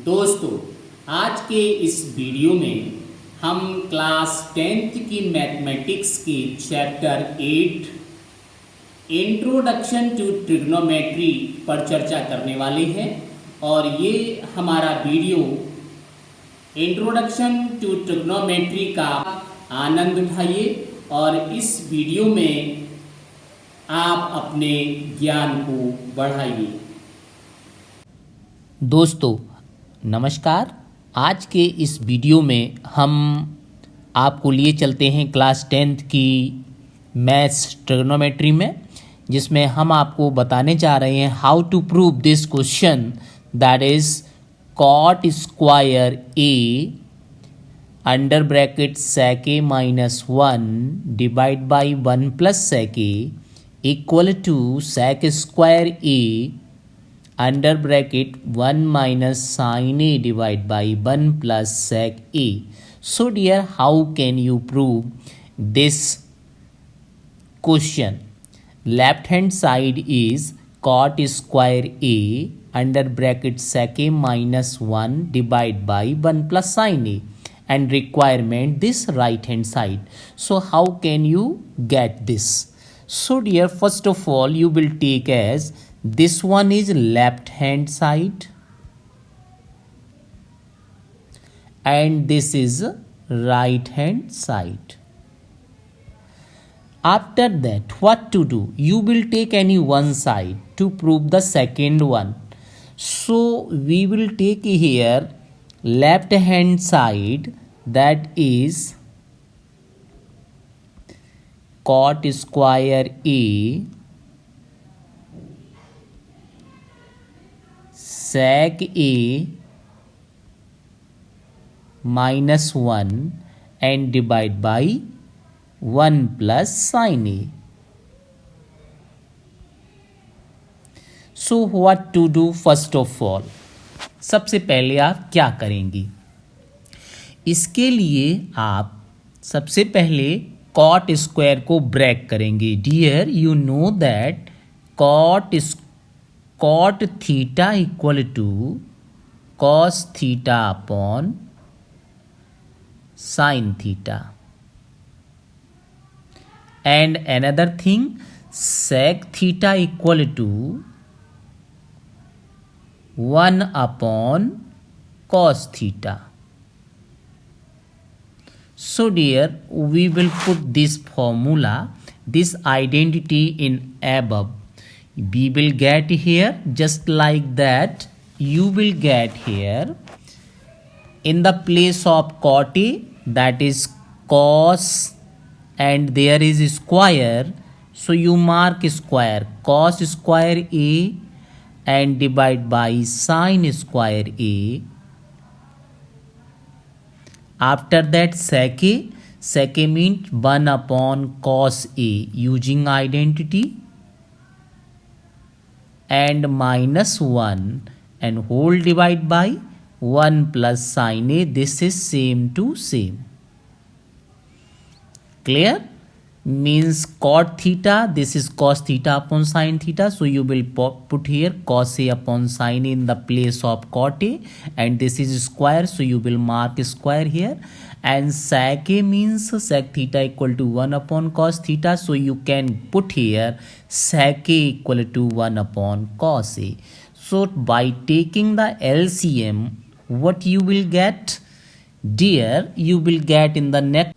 दोस्तों, आज के इस वीडियो में हम क्लास 10th की मैथमेटिक्स की चैप्टर 8 इंट्रोडक्शन टू ट्रिग्नोमेट्री पर चर्चा करने वाले हैं। और ये हमारा वीडियो इंट्रोडक्शन टू ट्रिग्नोमेट्री का आनंद उठाइए और इस वीडियो में आप अपने ज्ञान को बढ़ाइए। दोस्तों नमस्कार। आज के इस वीडियो में हम आपको लिए चलते हैं क्लास 10th की मैथ्स ट्रिग्नोमेट्री में, जिसमें हम आपको बताने जा रहे हैं how to prove this question, that is cot square A under bracket sec a minus 1 divide by 1 plus sec a equal to sec square a under bracket 1 minus sine A divide by 1 plus sec a. So dear, how can you prove this question? Left hand side is cot square a under bracket sec a minus 1 divide by 1 plus sin a, and requirement this right hand side. So how can you get this? So dear, first of all you will take as this one is left hand side and this is right hand side. After that, what to do? You will take any one side to prove the second one. So we will take here left hand side, that is cot square a sec a minus 1 and divide by 1 plus sin a. So what to do? First of all, सबसे पहले आप क्या करेंगी? इसके लिए आप सबसे पहले कॉट स्क्वायर को ब्रेक करेंगे. Dear, you know that cot theta equal to cos theta upon sine theta. And another thing, sec theta equal to 1 upon cos theta. So dear, we will put this formula, this identity in above. We will get here just like that. You will get here in the place of cot a, that is cos, and there is square, so you mark square, cos square a and divide by sin square a. After that sec a means 1 upon cos a using identity, and minus 1 and whole divide by 1 plus sin a. This is same to same. Clear? Means cot theta, this is cos theta upon sin theta, so you will put here cos a upon sin a in the place of cot a, and this is square, so you will mark square here. And sec a means sec theta equal to 1 upon cos theta, so you can put here sec a equal to 1 upon cos a. So by taking the LCM, what you will get? Dear, you will get in the next,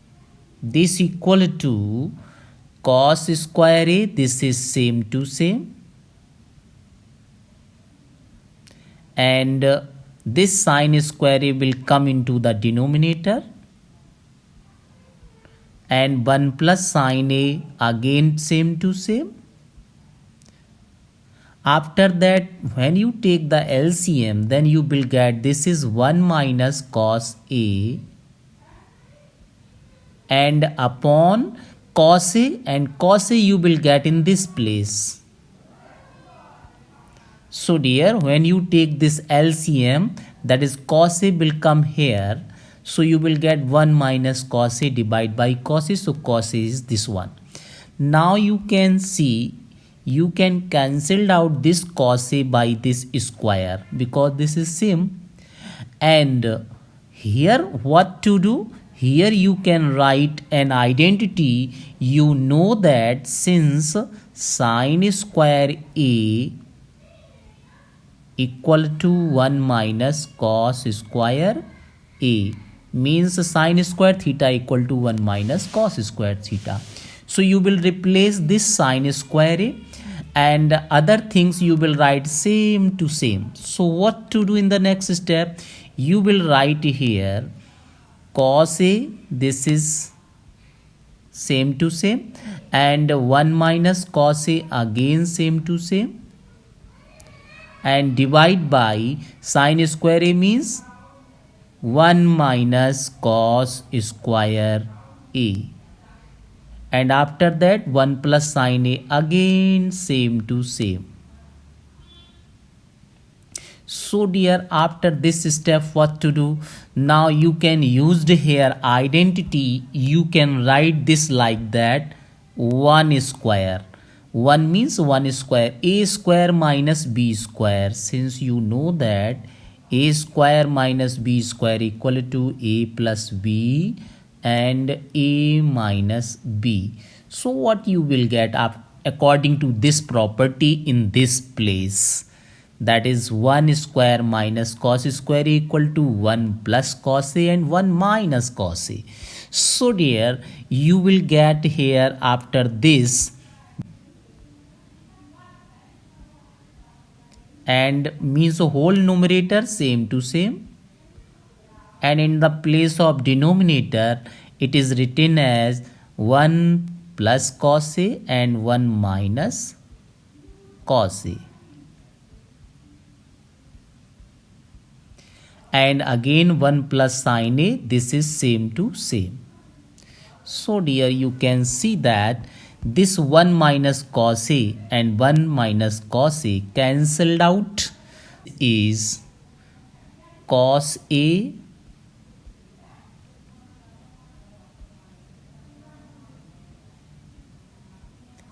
this equal to cos square a, this is same to same, and this sin square a will come into the denominator, and 1 plus sin a again same to same. After that, when you take the LCM, then you will get this is 1 minus cos a and upon cos a, and cos a you will get in this place. So dear, when you take this LCM, that is cos a will come here, so you will get 1 minus cos a divided by cos a, so cos a is this one. Now you can see you can cancel out this cos a by this square because this is same, And here what to do? Here you can write an identity. You know that since sine square a equal to 1 minus cos square a, means sine square theta equal to 1 minus cos square theta. So you will replace this sine square a, and other things you will write same to same. So what to do in the next step? You will write here cos a, this is same to same, and 1 minus cos a, again same to same, and divide by sine square a means 1 minus cos square a, and after that 1 plus sine a, again same to same. So dear, after this step what to do? Now you can use here identity. You can write this like that, 1 square. 1 means 1 square, a square minus b square. Since you know that a square minus b square equal to a plus b and a minus b. So what you will get according to this property in this place? That is 1 square minus cos square equal to 1 plus cos a and 1 minus cos a. So dear, you will get here after this, and means whole numerator same to same, and in the place of denominator it is written as 1 plus cos a and 1 minus cos a. And again 1 plus sine a, this is same to same. So dear, you can see that this 1 minus cos a and 1 minus cos a cancelled out, is cos a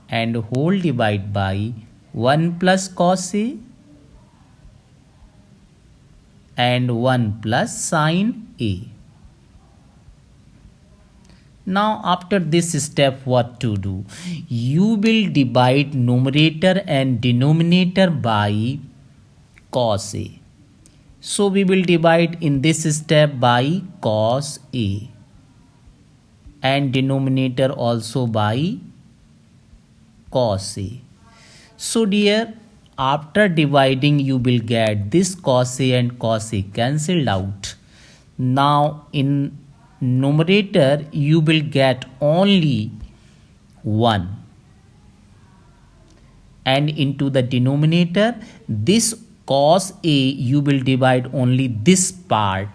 and whole divide by 1 plus cos a and 1 plus sine a. Now after this step what to do? You will divide numerator and denominator by cos a. So we will divide in this step by cos a, and denominator also by cos a. So dear, after dividing you will get this cos a and cos a cancelled out. Now in numerator you will get only 1, and into the denominator this cos a you will divide only this part,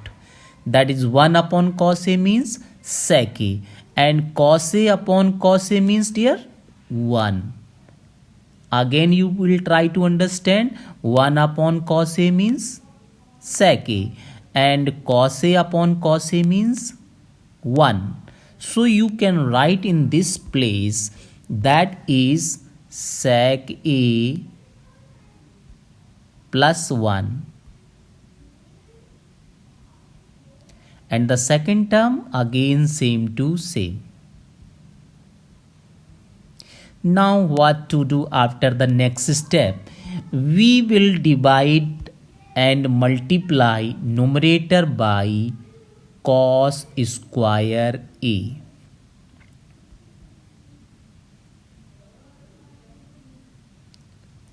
that is 1 upon cos a means sec a, and cos a upon cos a means dear 1. Again you will try to understand, 1 upon cos a means sec a, and cos a upon cos a means 1. So you can write in this place, that is sec a plus 1, and the second term again same to same. Now what to do after the next step? We will divide and multiply numerator by cos square a.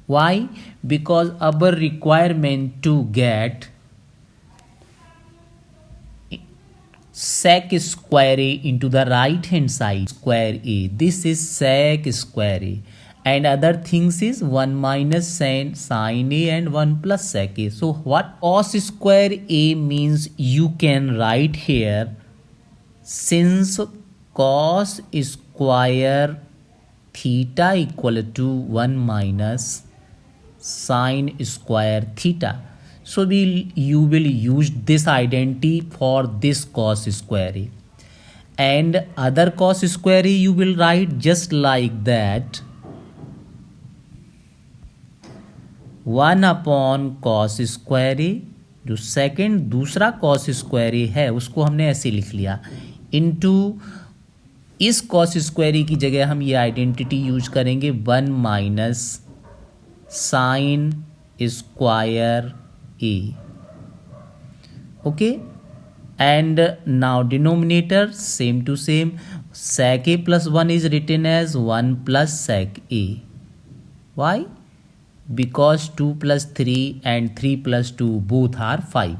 Why? Because our requirement to get sec square a into the right hand side, square a, this is sec square a, and other things is 1 minus sine a and 1 plus sec a. So what cos square a means, you can write here, since cos square theta equal to 1 minus sine square theta. So you will use this identity for this cos square a, and other cos square a you will write just like that, 1 upon cos square a जो second दूसरा cos square ए है उसको हमने ऐसे लिख लिया, into इस cos square ए की जगह हम ये आइडेंटिटी यूज करेंगे 1 minus sine square A. Okay, and now denominator same to same, sec a plus 1 is written as 1 plus sec a. Why? Because 2 plus 3 and 3 plus 2 both are 5,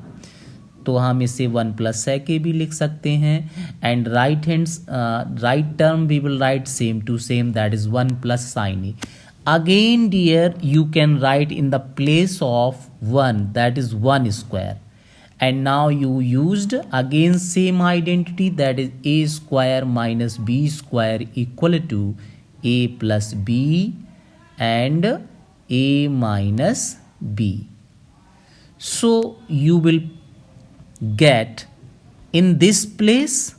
तो हम इसे 1 plus sec a भी लिख सकते हैं, and right term we will write same to same, that is 1 plus sin a. Again dear, you can write in the place of 1, that is 1 square. And now you used again same identity, that is a square minus b square equal to a plus b and a minus b. So you will get in this place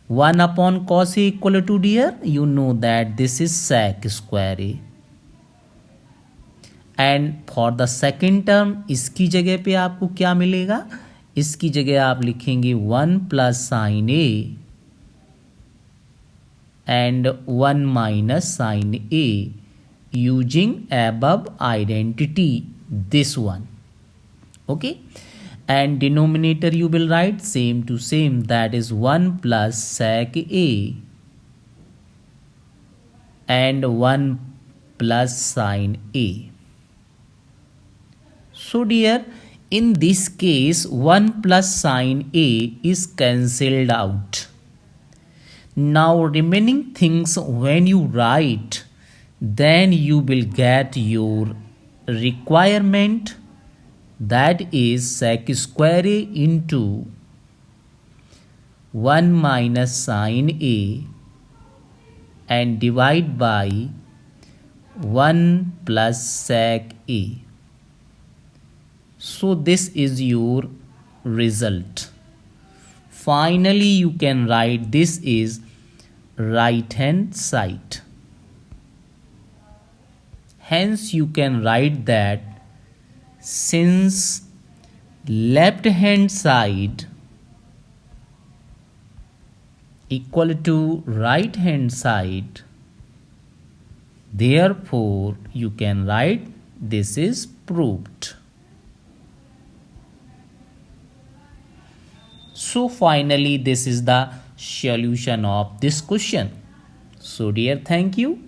1 upon cos a equal to, dear, you know that this is sec square a. And for the second term इसकी जगह पे आपको क्या मिलेगा, इसकी जगह आप लिखेंगे 1 plus sine A and 1 minus sine A using above identity, this one. Okay, and denominator you will write same to same, that is 1 plus sec a and 1 plus sin a. So dear, in this case 1 plus sin a is cancelled out. Now remaining things when you write, then you will get your requirement, that is sec square a into 1 minus sin a and divide by 1 plus sec a. So this is your result. Finally you can write this is right hand side. Hence you can write that since left hand side equal to right hand side, therefore you can write this is proved. So finally this is the solution of this question. So dear, thank you.